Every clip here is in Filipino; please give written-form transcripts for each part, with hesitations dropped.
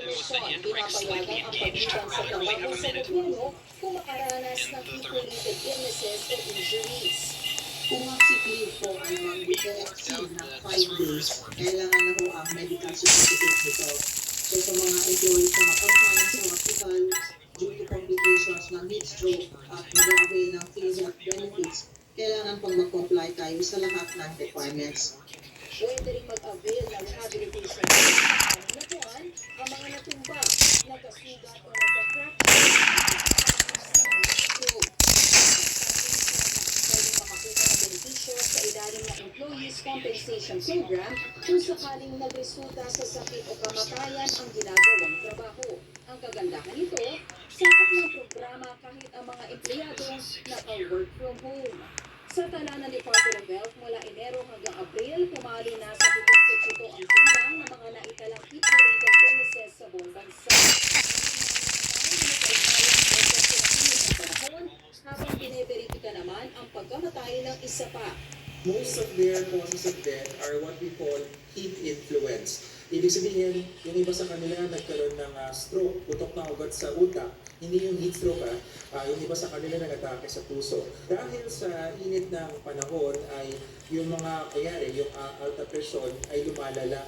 Commission, pinapayagan ang pagliban sa trabaho sa gobyerno kung makaranas ng heat-related illnesses o injuries. Kung ang sick leave po ay mag-exceed ng 5 days, kailangan na po ang medical certificate nito. So sa mga employees na makonfine sa hospital due to complications ng heat stroke at mag-avail ng free health benefits, kailangan pong mag-comply tayo sa lahat ng requirements. Pwede rin mag-avail ng rehabilitation sa napuan ang mga natumba, nagkasugat o nagka-fracture sa ilalim ng Employees Compensation Program kung sakaling nagresulta sa sakit o kamatayan ang ginagawang trabaho. Ang kagandahan nito, sapat ng programa kahit ang mga empleyado naka-work from home. Sa tala ng Department of Health mula Enero hanggang Abril, pumali na sa 77 ang bilang ng mga naitalang heat-related illnesses sa buong bansa. Habang bine-verifika naman ang pagkamatay ng isa pa. Most of their causes of death are what we call heat influence. Ibig sabihin, yung iba sa kanila nagkaroon ng stroke, putok na ugat sa utak. Hindi yung heat stroke, yung iba sa kanila nag-atake sa puso. Dahil sa init ng panahon ay yung mga kayari, yung alta pressure ay lumalala.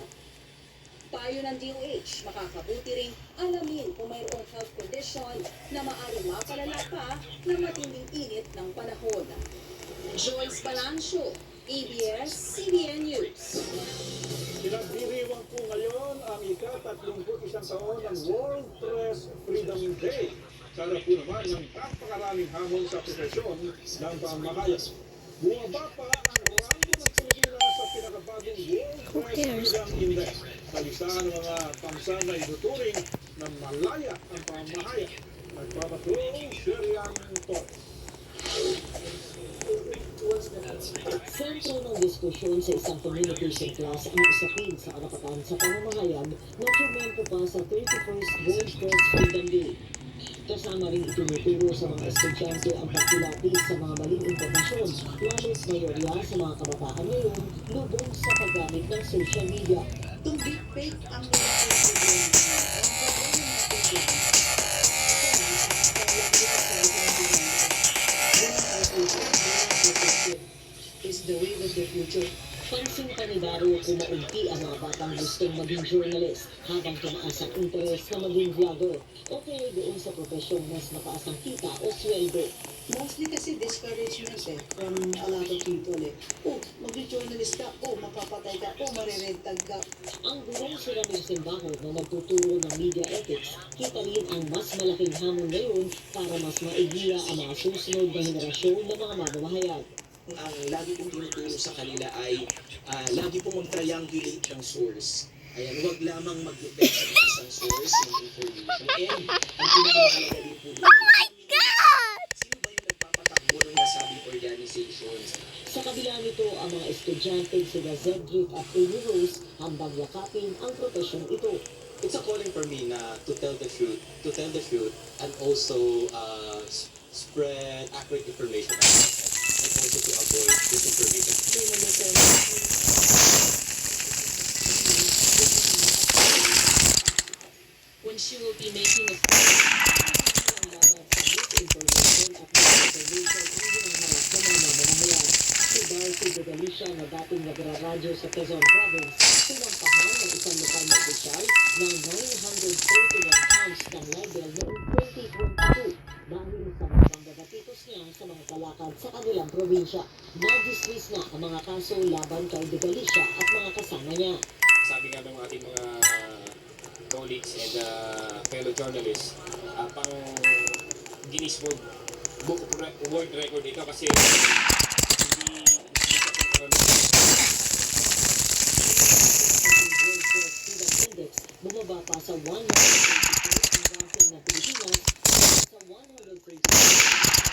Payo ng DOH, makakabuti ring alamin kung mayroong health condition na maaaring mapalala pa ng matinding init ng panahon. Joyce Balancio, ABS-CBN News. Pinagdiriwang po ngayon ang ika-31 taon ng World Press Freedom Day. Sana po naman ng napakaraming hamon sa profesyon ng pamamahayan. Bumaba pa ang rango ng Pilipinas sa pinakabagong World Press Freedom Index. Kalistahan ng mga pamsa na inuturing na malaya ang pamamahayan. Nagpapatulong Sherian Torres. Sentro ng diskusyon sa isang communication class ang usapin sa karapatan sa pamamahayan na trumempo pa sa 31st World Press Freedom Day. Kasama rin itinuturo sa mga estudyante ang pagkilapis sa mga maling impormasyon, lalo't mayorya sa mga kabataan ngayon, lubong sa paggamit ng social media. Tubig fake ang mga is the way of the future. Pansing panidaro kung maunti ang mga batang gustong maging journalist habang tumaas ang interes na maging vlogger o kaya doon sa profesyon mas mataas ang kita o sweldo. Mostly kasi discouragement from a lot of people Oh, mag-journalist ka, mapapatay ka, mariretag ka. Ang gurong sila ng simbaho na nagtuturo ng media ethics, kita rin ang mas malaking hamon ngayon para mas maigiya ang mga susunod na henerasyon ng mga mamamahayan. Ang lagi kong tinuturo sa kanila ay lagi pong mag-triangulate ng source. Ayan, huwag lamang mag-depend sa isang source ng information. And ang pinakamahalaga din po dito, sino ba yung nagpapatakbo ng nasabing organizations? Sa kabila nito, ang mga estudyante sila Zedric at Amy Rose handang yakapin ang profesyon ito. It's a calling for me na to tell the truth, and also spread accurate information about myself, and also to avoid disinformation. When she will be making a information at misinformation ang hinahanap ng mga mamamayan. Si Darcy de Galicia na dating nagraradyo sa Quezon Province, sinampahan ng isang lokal na opisyal ng 941 counts ng libel noong 2022 dahil sa mga pagbabatikos niya sa mga kalakad sa kanilang probinsya. Nag-dismiss na ang mga kaso laban kay de Galicia at mga kasama niya. Sabi nga ng ating mga colleagues and fellow journalists, pang Guinness World Record ito kasi bumaba pa sa 124 ang ranking na Pilipinas sa 130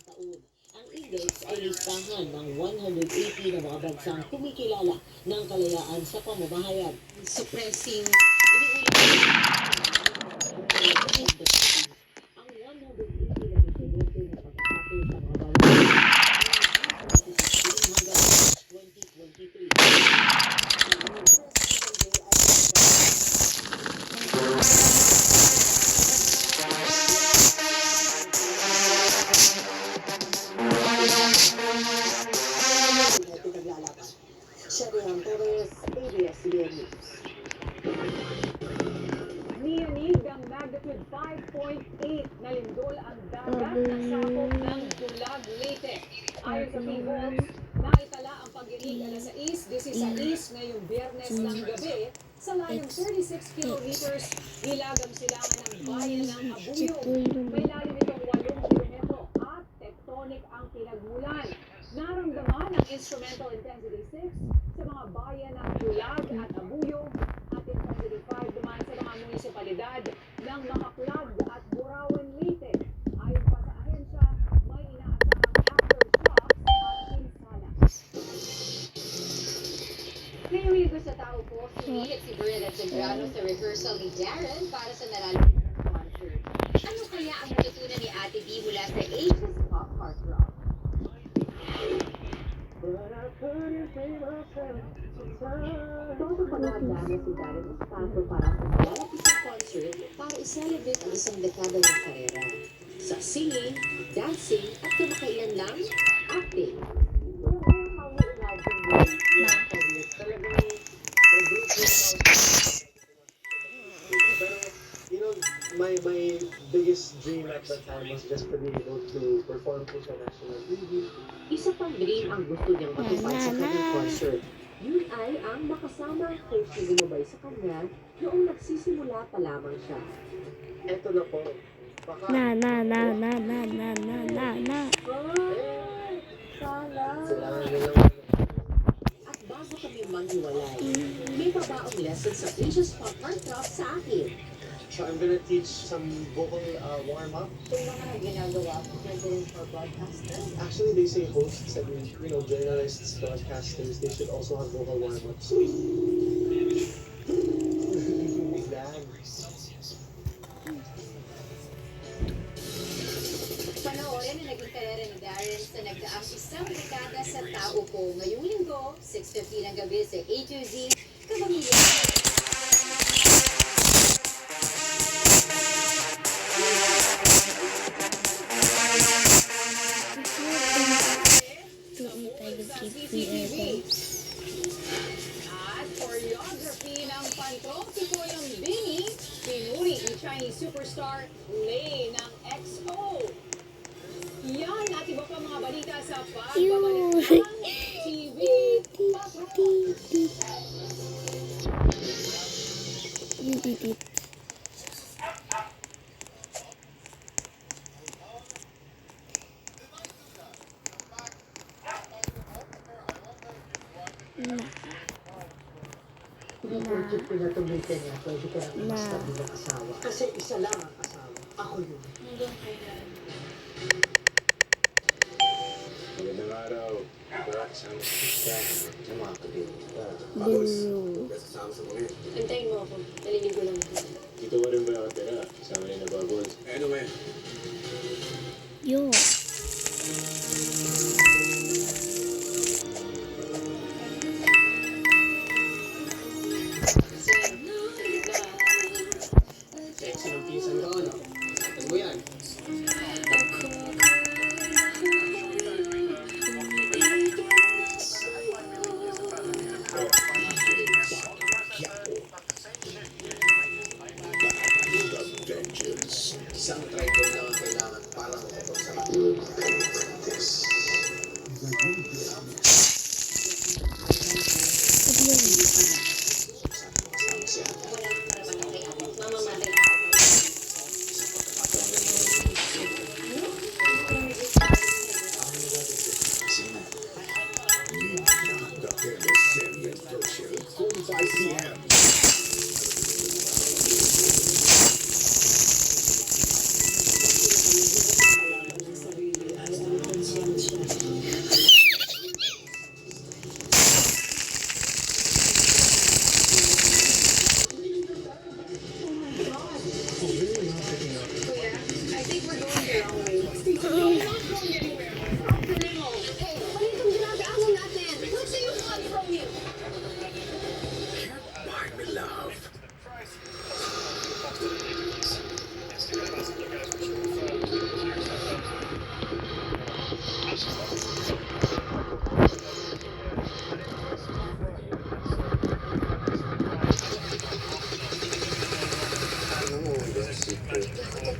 taon. Ang index ay listahan ng 180 na mga bansang kumikilala ng kalayaan sa pamamahayan. Suppressing Ang 180 na insidente na pag-atake sa mga bansa hanggang 2023. Agad with 5.8 na lindol ang dagat na sakop ng Bulag, Leyte. Ayon sa PHOLS, naitala ang pagdinig alas 6:16 ngayong Biyernes ng gabi sa layong 36 kilometers ilagam silangan ng bayan ng Abuyog. May lalim itong 8 kilometro at tectonic ang pinagmulan. Naramdaman ang instrumental intensity 6 sa mga bayan ng Bulag at Abuyog at intensity 5 naman sa mga munisipalidad ng Makaklag at Burauen, Leyte. Ayon pa sa ahensya, may inaasahang aftershocks at pinsala. Ngayong linggo sa tao po, sumilip si Bernadette Zambrano sa rehearsal ni Darren para sa nalalaman ng concert. Ano kaya ang natutunan ni Ate B mula sa Asia's Pop Heart Rock? Todo pag-aadama si Darren Espacio para sa malalapisang concert para i-celebrate ang isang dekada ng karera. Sa singing, dancing, at kamakailan lang, acting. How you imagine your career? Talagang nag-group yourself. Pero, you know, my biggest dream at that time was just to be able to perform po sa national TV. Isa pang dream ang gusto niyang matupad sa kanyang concert. Yun ay ang makasama ang coach na gumabay sa kanya noong nagsisimula pa lamang siya. Eto na po. Baka, Sana! kailangan nilang At bago kami maghiwalay, may pabaong lesson sa Asia's Pop Heart Rock sa akin. So I'm gonna teach some vocal warm-up. Kung mga ginagawa ko, pwede rin for broadcaster. Actually, they say hosts and, you know, journalists, broadcasters, they should also have vocal warm-ups. Yan. Panoorin ang naging karera ni Darren sa nagdaang isang dekada sa tao ko. Ngayong linggo, 6:50 ng gabi sa A to Z, Kapamilya. At choreography ng pantropiko yung Bini, pinuri ni Chinese superstar Lay ng XO. Yan at iba pa mga balita sa pagbabalik ng TV Patrol. Porkit pinatuloy ka niya, pwede ka nang mastabil ang asawa. Kasi isa lang ang asawa. Ako yun. Magandang araw. Kasama sa mga Antayin mo ako. Naliligo lang ako. Dito ka rin ba nakatira? Kasama niya na Bubbles. Ano nga? Yo. Sexy ng pinsan ko, ano? Ano mo yan? Isang tripod lang ang kailangan para makapag sa practice. Mamamatay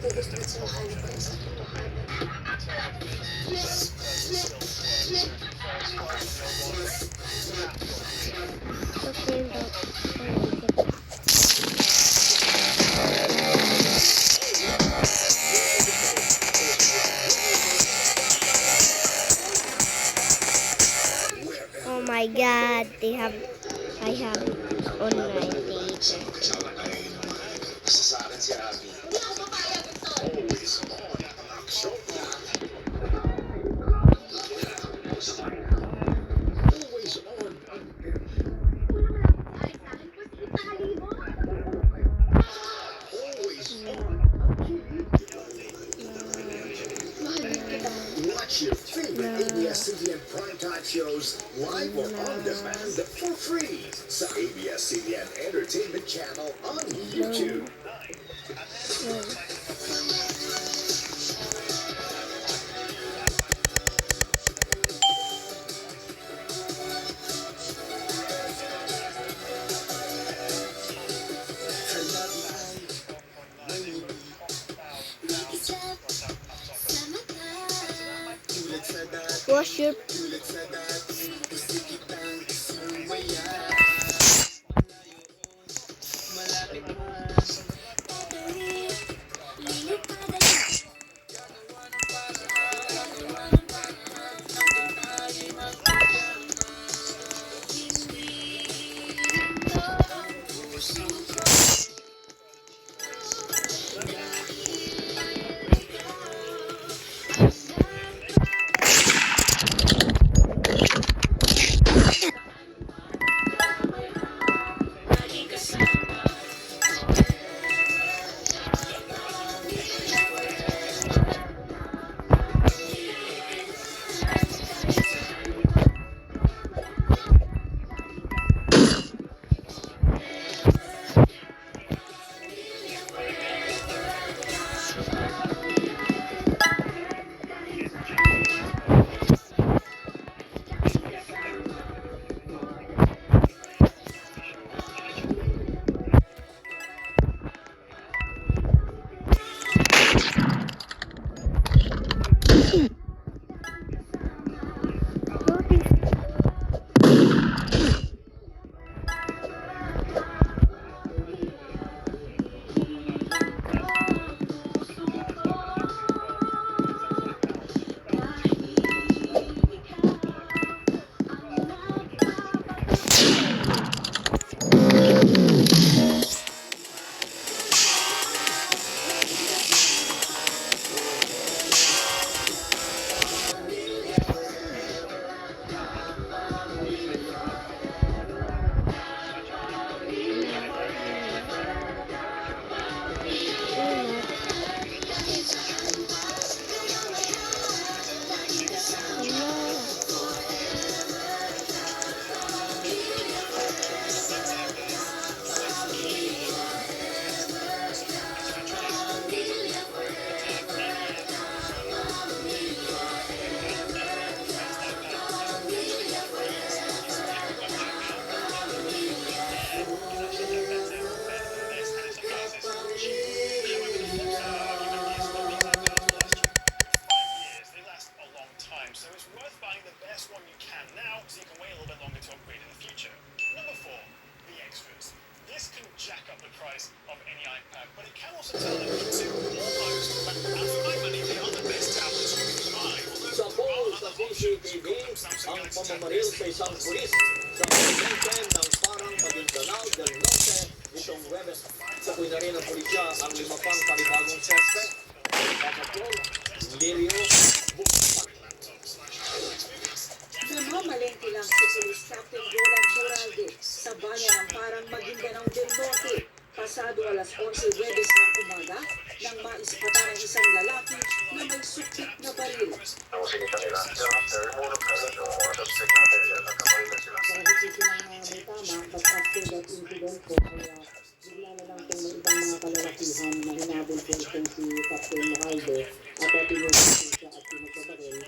Oh my god, I have online data. Sa akin si Abby. Always on ang show. Always on ang always on. Watch your favorite ABS-CBN primetime shows live or on demand for free sa ABS-CBN Entertainment Channel on YouTube. Wash your CCTV ang pamamaril sa isang pulis sa presidente ng parang Maguindanao del Norte nitong Webes. Sabuhay na rin ng pulisya ang 5 pang panibagong suspect. Patrol, Lirio, Bukpat. Namamalengke lang si Police Captain Roland Moralde sa bayan ng parang Maguindanao del Norte. Pasado alas 11 Webes ng umaga nang maispatan ng isang lalaki na may supit na baril. Kahit hindi sila may tama, but after that incident po, kaya bigla na lang po may ibang mga kalalakihan na hinabol po itong si Captain Moralde at tinulong siya at pinagbabaril.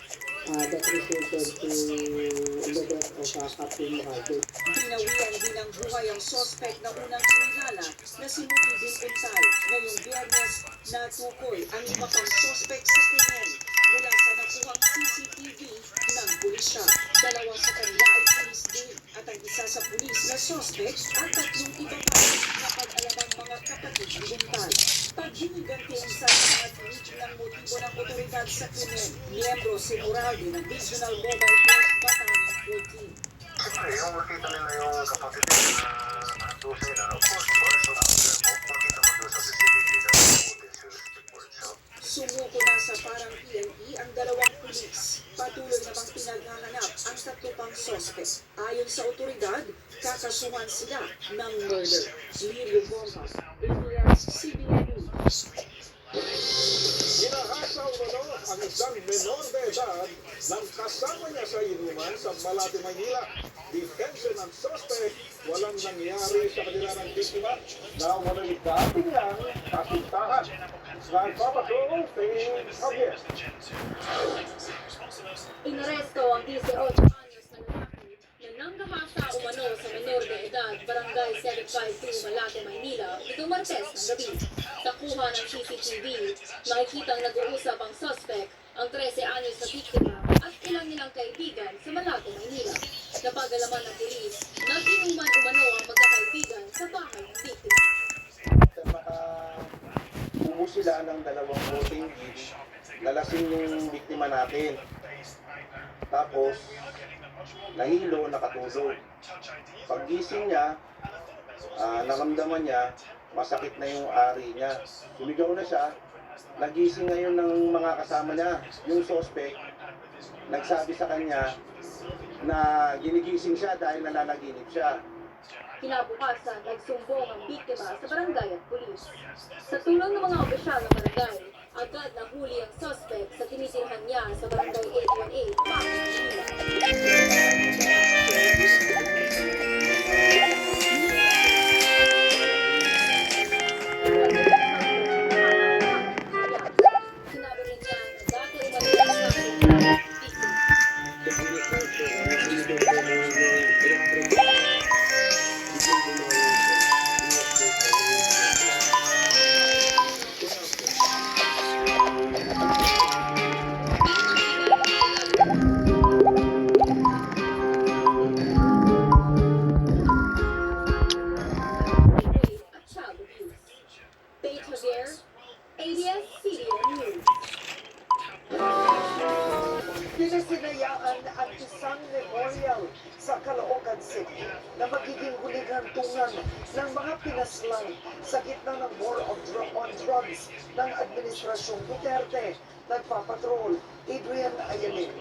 That resulted to the death of Captain Moralde. Binawian din ng buhay ang suspect na unang kinilala na si Muhyiddin Unsal ngayong Biyernes Natukoy ang iba pang suspect sa krimen mula sa nakuhang CCTV ng pulisya. Dalawa sa kanila ay pulis din at ang isa sa pulis na suspect at 3 iba pa na pag-alabang mga kapatid ni Buntal. Paghiniganti ang isa sa mga tinitingnan motibo ng otoridad sa krimen. Miyembro si Moralde ng Regional Mobile Force Battalion 14. Siyempre, yung makita nila yung kapatid na nandun sila, of course, first after mo, makita mo doon sa CCTV na potential report. So, Sumuko na sa parang PNP ang dalawang pulis. Patuloy namang pinaghahanap ang 3 pang suspect. Ayon sa otoridad, kakasuhan sila ng murder. Lirio Bomba, ABS-CBN News. Ginahasa umano ang isang menor de edad nang kasama niya sa inuman sa Malate, Maynila. Detention ng suspect, walang nangyari sa kanila ng biktima na walang dati niyang kasintahan. Nagpapatrol, Javier. Inaresto ang 18 anyos na lalaki na nanggahasa umano sa menor de edad, Barangay 752, Malate, Maynila, itong Martes ng gabi. Sa kuha ng CCTV, makikitang nag-uusap ang suspect, ang 13 anyos na biktima at ilang nilang kaibigan sa Malate, Maynila. Napagalaman ng pulis na inuman umano ang magkakaibigan sa bahay ng biktima. Umuwi sila ng 2 boting beach, lalasing yung biktima natin. Tapos, nahilo, nakatulog. Paggising niya, naramdaman niya, masakit na yung ari niya. Sumigaw na siya, nagising ngayon ng mga kasama niya. Yung suspect, nagsabi sa kanya na ginigising siya dahil nananaginip siya. Kinabukasan, nagsumbong ang biktima sa barangay at pulis. Sa tulong ng mga opisyal ng barangay, agad nahuli ang suspect sa tinitirhan niya sa barangay 818, Pasig, Manila. Sinabi rin niya na dati umalis sa biktima. At child abuse. Paige Javier, ABS-CBN News. Pinasinayaan ang isang memorial sa Caloocan City na magiging huling hantungan ng mga pinaslang sa gitna ng war on drugs ng Administrasyong Duterte. Nagpapatrol, Adrian Ayalin.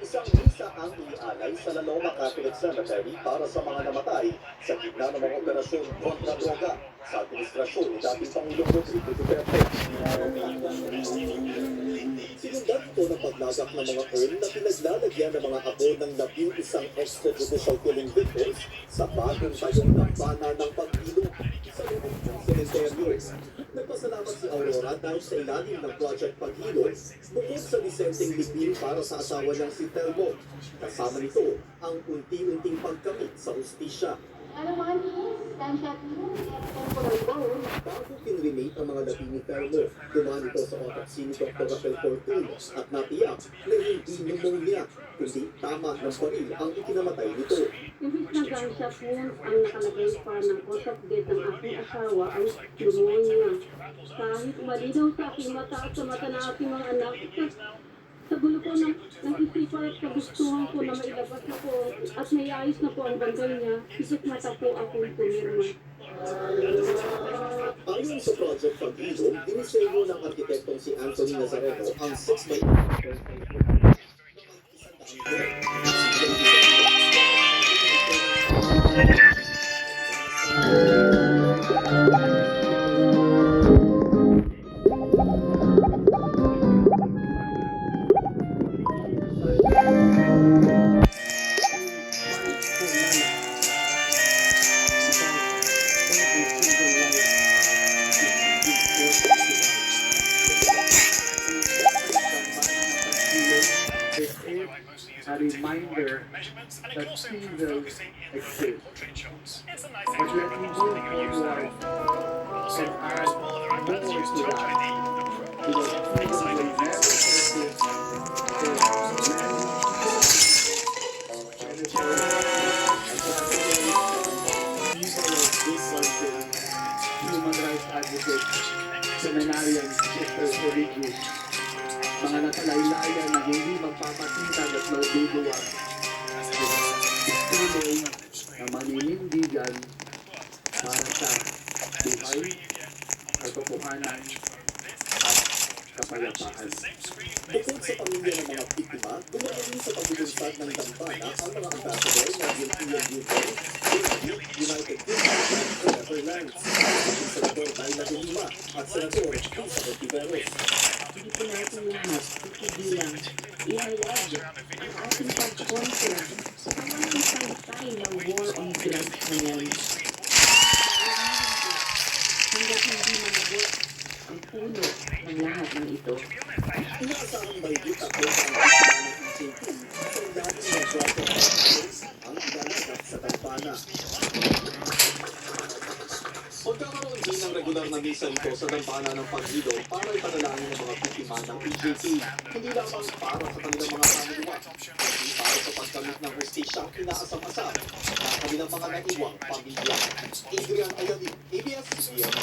Isang misa ang ialay sa Laloma Catholic Cemetery para sa mga namatay sa gitna ng mga operasyon kontra droga sa administrasyon ni dating Pangulong Rodrigo Duterte. Sinundan ito ng paglagak ng mga urn na pinaglalagyan ng mga apo ng 11 extrajudicial killing victims sa bagong tayong dambana ng pag-ilog sa loob ng cemetery. Nagpasalamat si Aurora dahil sa ilalim ng Project Paghilod bukod sa disenteng libin para sa asawa niyang si Telmo. Kasama nito ang unti-unting pagkamit sa hustisya. Bago pinremate ang mga labi ni Telmo, dumaan ito sa autopsy ni Dr. Rafael Fortun at natiyak na hindi pneumonia, kundi tama ng baril ang ikinamatay nito. Imbis na gunshot wounds ang nakalagay pa ng cause of death ng aking asawa ay pneumonia. Kahit malinaw sa aking mata at sa mata ng aking mga anak, sa gulo ko ng isipan at kagustuhan ko na mailabas na po at naiayos na po ang bandal niya, isip mata po akong pumirma. Ayon sa Project Paghilod, dinisenyo ng arkitektong si Anthony Nazareno ang 6x a reminder that evil exists. But let me move forward and add more to that. Because evil will never exist in human rights advocates, seminarians, sisters, religious, mga nakalaylayan na hindi magpapatinag at magduduwag. Tuloy na maninindigan para sa buhay, katotohanan, at kapayapaan. Bukod sa pamilya ng mga biktima, gumaling sa paglulunsad ng dambana ang mga ambassador ng European Union, Turkey, United Kingdom, at Netherlands. Si Senador Naila de Lima at Senador Lisa Ortiveros. Hindi po natin lahat pipigilan, ihayag ang ating pagkontra sa pamamagitan pagtay ng war on drugs na yan. Hanggat hindi managot ang puno ng lahat ng ito. Inaasahang mahigit ako sa ang biktima ng EJP sa dating ng drug offenders ang ilalagak sa dambana. Magkakaroon din ng regular na misa nito sa dambana ng Pagdilo para ipanalangin ng mga biktima ng EJP, hindi lamang para sa kanilang mga kaluluwa, kundi para sa pagkamit ng hustisyang inaasam-asam na kanilang mga naiwang pamilya. Adrian Ayali, ABS-CBN.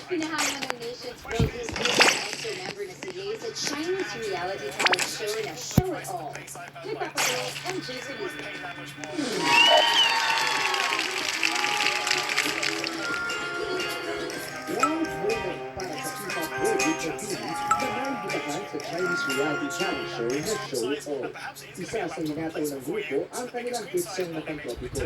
Pinahangan ng Nations Brothers extra member na si Lay sa Chinese reality talent show na Show It All. Nagpapagawa ang MJ Felipe. Round winner para sa K-pop boy group na Phoenix na naibitahan sa Chinese reality talent show na Show It All. Isa sa hinataw ng grupo ang kanilang hit song na Pantropiko.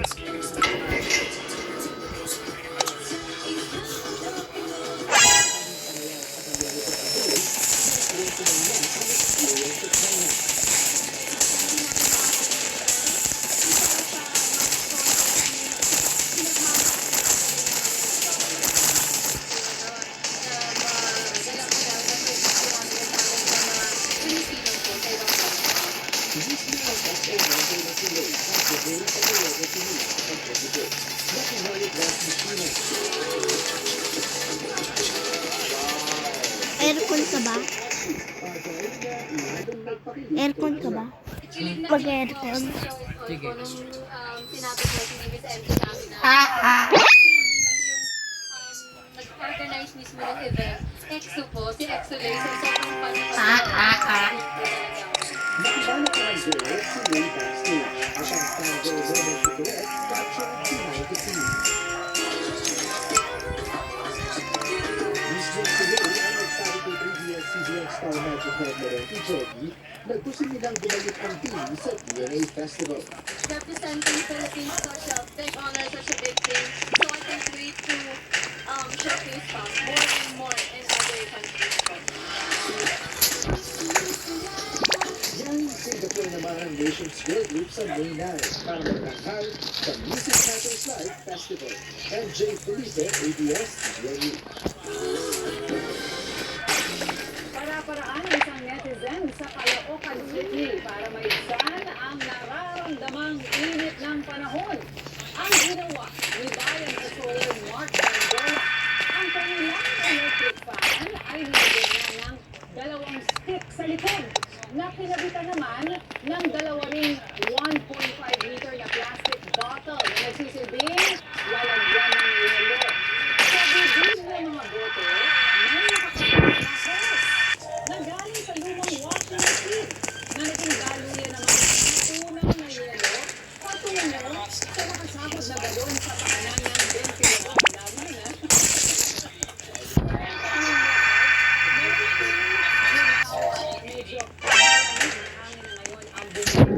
Aircon ka ba? Aircon ka ba? Mag-aircon. Sige. Sinabi ko si Miss MJ namin na nag-organize mismo ng event. EXO po, si EXO Lay. So, sobrang Nakilala ka ng girl si Ray backstage. At ang fangirl woman si Colette captured behind the scenes. Mismo si Ray ang nagsabi kay ABS-CBN Star Magic Head Laurenti Jogi, nagpusin nilang bumalik ang team sa DNA Festival. Representing Philippines such a big honor, such a big thing. So I can't wait to showcase more and more in other countries. Yan, Singapore naman ang Nations Girl Group sa May 9 para magkakal sa Music Matters Live Festival. MJ Felipe, ABS-CBN. Para-paraan ang isang netizen sa Caloocan City para maibsan ang nararamdamang init ng panahon. Ang ginawa ni Bayan sa Solar Mark Angola. Ang kanilang electric fan ay nilagyan niya ng 2 stick sa likod na pinabitan naman ng 2 ring 1.5 liter na plastic bottle na nagsisilbing lalagyan ng yelo. Sa bibig ng mga bote, may nakakapagod na hose na galing sa lumang washing machine na naging daluyan naman ng tunay na yelo patungo sa nakasakot na galon sa paanan ng ventilador. Laman na. Medyo malamig na hangin na ngayon ang bumili.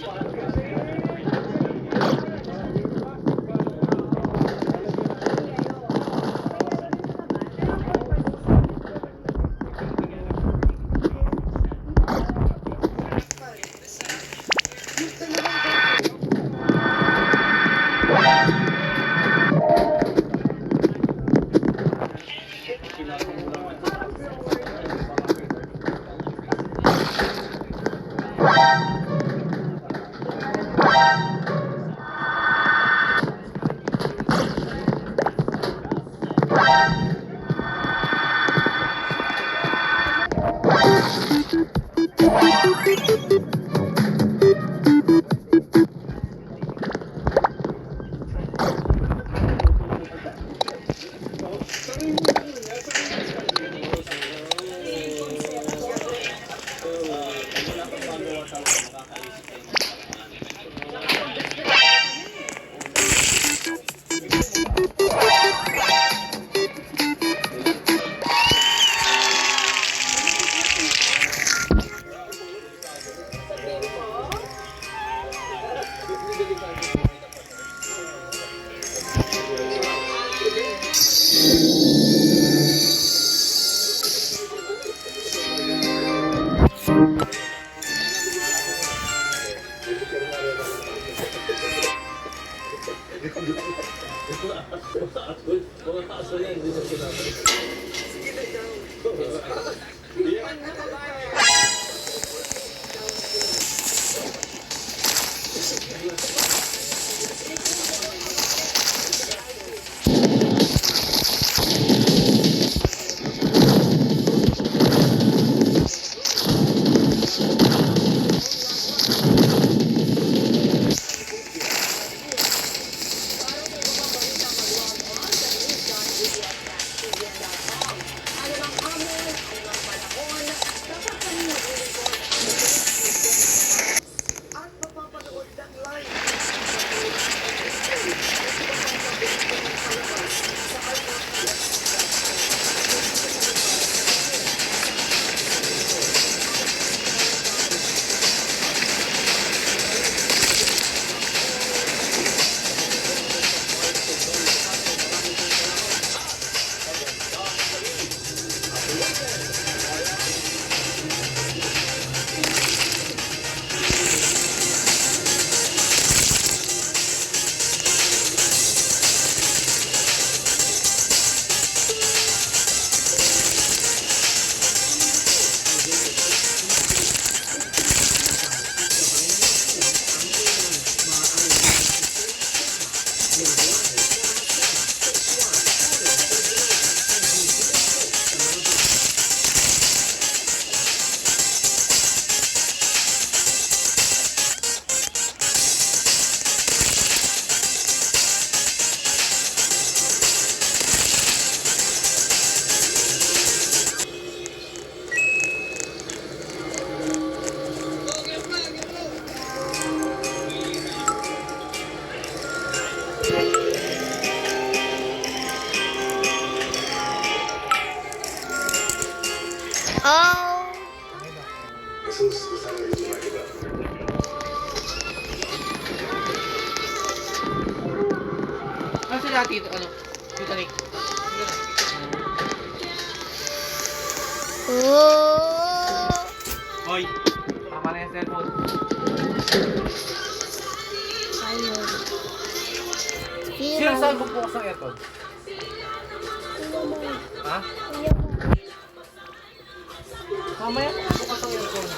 Para Dati ito, Titanic. Hoy, tama na yung cellphone. Sino saan magbukas ng aircon? Ha? Mamaya bukas ang aircon.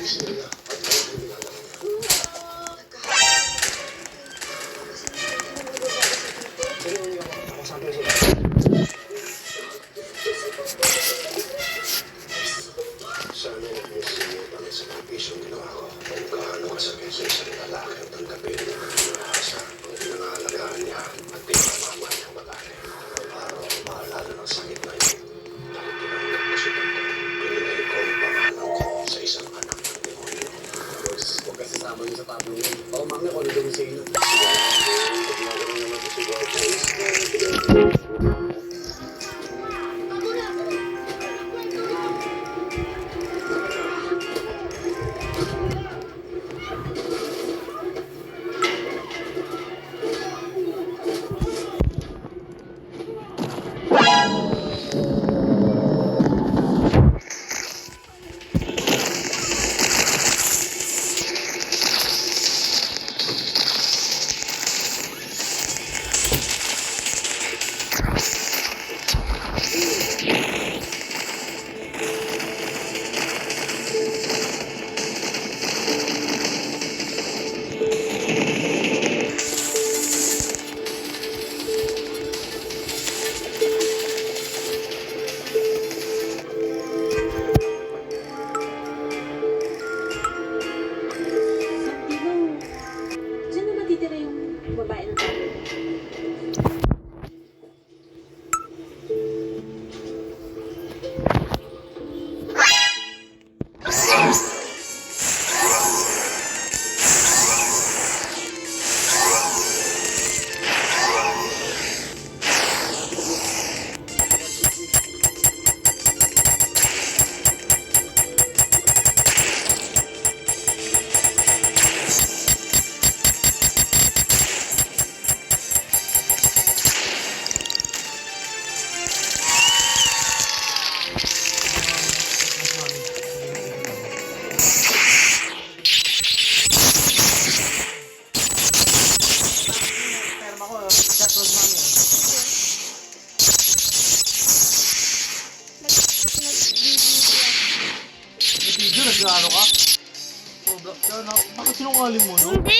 Sana nag-miss mo ang sakripisyong ginawa ko. Kung gaano kasakit sa isang lalaki ang tanggapin ng asa ang pinangalagaan niya at pinamama niyang babae. Araw ang maalala ng sakit na yun. Dahil tinanggap ko si Tante. Pinilay ko ang pangalan ko sa isang anak ng demonyo. Huwag kasi sama niyo sa tablong yun. Baka mamaya ko nagawin sa inyo. Sigaw ko rin naman sa sigaw ko. Diyan na matitira yung babae ng tao. Video, nag-ano ka? Sobra, bakit sinungaling mo, no? Hindi.